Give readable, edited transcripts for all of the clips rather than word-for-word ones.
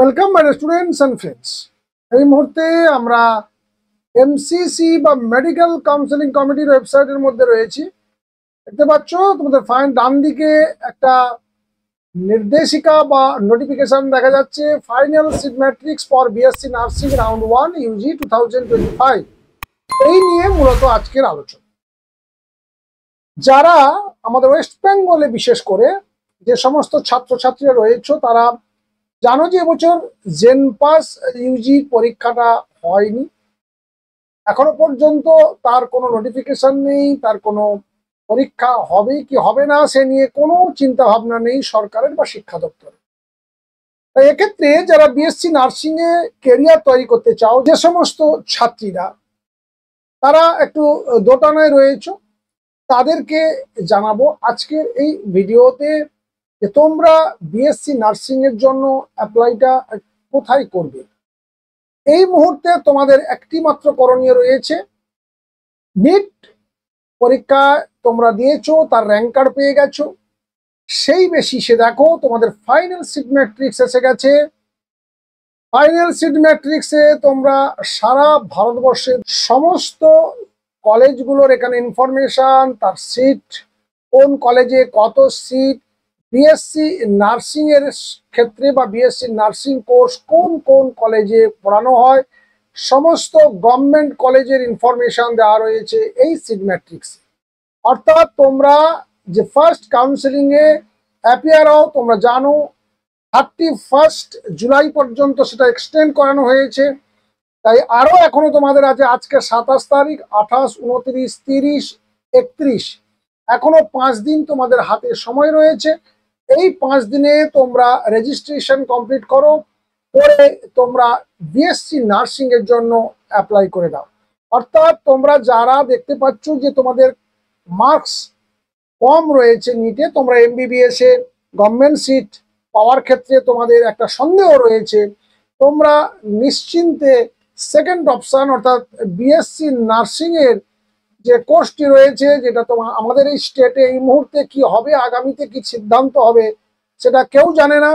Welcome my students and friends. এই মুহূর্তে আমরা এমসিসি বা মেডিকেল কাউন্সেলিং কমিটির ওয়েবসাইটের মধ্যে রয়েছি। দেখতে পাচ্ছ তোমাদের ডান দিকে একটা নির্দেশিকা বা নোটিফিকেশন দেখা যাচ্ছে, final seat matrix for BSc nursing round 1 UG 2025। এই নিয়ে মূলত আজকের আলোচনা। যারা আমাদের ওয়েস্ট বেঙ্গলে বিশেষ করে যে সমস্ত ছাত্রছাত্রীরা রয়েছে তারা জানো যে এবছর জেনপাস ইউজি পরীক্ষাটা হয়নি, এখনো পর্যন্ত তার কোনো নোটিফিকেশন নেই, তার কোনো পরীক্ষা হবে কি হবে না সে নিয়ে কোনো চিন্তা ভাবনা নেই সরকারের বা শিক্ষা দপ্তরে। তাই এক্ষেত্রে যারা বিএসসি নার্সিং এ কেরিয়ার তৈরি করতে চাও, যে সমস্ত ছাত্রীরা তারা একটু দোটানায় রয়েছে, তাদেরকে জানাবো আজকের এই ভিডিওতে যে তোমরা বিএসসি নার্সিং এর জন্য অ্যাপ্লাইটা কোথায় করবে। এই মুহূর্তে তোমাদের একটি মাত্র করণীয় রয়েছে, নিট পরীক্ষা তোমরা দিয়েছো, তার র্যাঙ্ক কার্ড পেয়ে গেছো, সেই বেসিসে দেখো তোমাদের ফাইনাল সিট ম্যাট্রিক্স এসে গেছে। ফাইনাল সিট ম্যাট্রিক্সে তোমরা সারা ভারতবর্ষের সমস্ত কলেজগুলোর এখানে ইনফরমেশন, তার সিট, কোন কলেজে কত সিট, বিএসসি নার্সিং এর ক্ষেত্রে বা বিএসসি নার্সিং কোর্স কোন কোন কলেজে পড়ানো হয়, সমস্ত গভর্নমেন্ট কলেজের ইনফরমেশন দেওয়া রয়েছে এই সিট ম্যাট্রিক্স। অর্থাৎ তোমরা যে ফার্স্ট কাউন্সেলিং এ অ্যাপিয়ার হও, তোমরা জানো 31 জুলাই পর্যন্ত সেটা এক্সটেন্ড করানো হয়েছে। তাই আরো এখনো তোমাদের আছে, আজকে 27 তারিখ, 28, 29, 30, 31, এখনো 5 দিন তোমাদের হাতে সময় রয়েছে। এই 5 দিনে তোমরা রেজিস্ট্রেশন কমপ্লিট করো, করে তোমরা বিএসসি নার্সিং এর জন্য অ্যাপ্লাই করে দাও। অর্থাৎ তোমরা যারা দেখতে পাচ্ছ যে তোমাদের মার্কস কম রয়েছে নিটে, তোমরা এমবিবিএস এ গভর্নমেন্ট সিট পাওয়ার ক্ষেত্রে তোমাদের একটা সন্দেহ রয়েছে, তোমরা নিশ্চিন্তে সেকেন্ড অপশন অর্থাৎ বিএসসি নার্সিং এর যে কোর্সটি রয়েছে, যেটা তোমার আমাদের এই স্টেটে এই মুহূর্তে কি হবে, আগামীতে কি সিদ্ধান্ত হবে সেটা কেউ জানে না।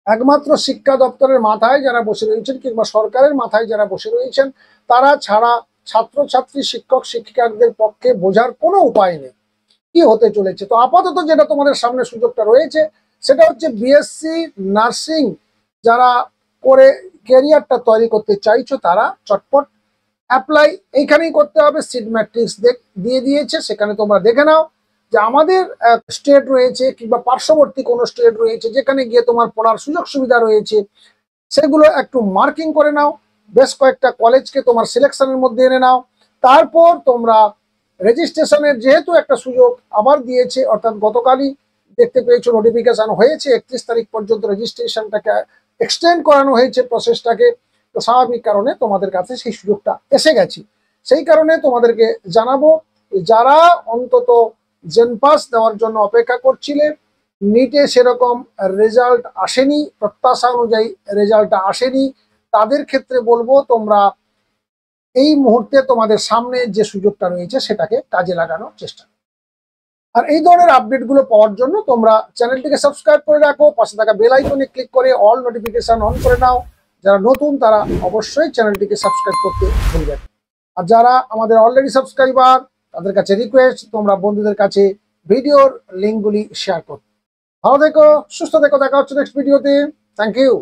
একমাত্র শিক্ষা দপ্তরের মাথায় যারা বসে রয়েছেন কিংবা সরকারের মাথায় যারা বসে রয়েছেন, তারা ছাড়া ছাত্রছাত্রী, শিক্ষক শিক্ষিকাদের পক্ষে বোঝার কোনো উপায় নেই কি হতে চলেছে। তো আপাতত যেটা তোমাদের সামনে সুযোগটা রয়েছে সেটা হচ্ছে বিএসসি নার্সিং যারা করে ক্যারিয়ারটা তৈরি করতে চাইছো তারা চটপট অ্যাপ্লাই এইখানেই করতে হবে। সিট ম্যাট্রিক্স দিয়ে দিয়েছে, সেখানে তোমরা দেখে নাও যে আমাদের স্টেট রয়েছে কিংবা পার্শ্ববর্তী কোনো স্টেট রয়েছে যেখানে গিয়ে তোমার পড়ার সুযোগ সুবিধা রয়েছে, সেগুলো একটু মার্কিং করে নাও। বেশ কয়েকটা কলেজকে তোমার সিলেকশনের মধ্যে এনে নাও। তারপর তোমরা রেজিস্ট্রেশনের যেহেতু একটা সুযোগ আবার দিয়েছে, অর্থাৎ গতকালই দেখতে পেয়েছো নোটিফিকেশন হয়েছে, 31 তারিখ পর্যন্ত রেজিস্ট্রেশনটাকে এক্সটেন্ড করানো হয়েছে প্রসেসটাকে। তো স্বাভাবিক কারণে তোমাদের কাছে সেই সুযোগটা এসে গেছে। সেই কারণে তোমাদেরকে জানাবো, যারা অন্তত জেনপাস দেওয়ার জন্য অপেক্ষা করছিলে, নিটে সেরকম রেজাল্ট আসেনি, প্রত্যাশা অনুযায়ী রেজাল্টটা আসেনি, তাদের ক্ষেত্রে বলবো তোমরা এই মুহূর্তে তোমাদের সামনে যে সুযোগটা রয়েছে সেটাকে কাজে লাগানোর চেষ্টা করো। আর এই ধরনের আপডেটগুলো পাওয়ার জন্য তোমরা চ্যানেলটিকে সাবস্ক্রাইব করে রাখো, পাশে থাকা বেল আইকনে ক্লিক করে অল নোটিফিকেশন অন করে নাও। যারা নতুন তারা অবশ্যই চ্যানেলটিকে সাবস্ক্রাইব করতে ভুলবেন। আর যারা আমাদের অলরেডি সাবস্ক্রাইবার, তাদের কাছে রিকোয়েস্ট তোমরা বন্ধুদের কাছে ভিডিওর লিঙ্কগুলি শেয়ার করো। ভালো থেকো, সুস্থ থেকো, দেখা হচ্ছে নেক্সট ভিডিওতে। Thank you.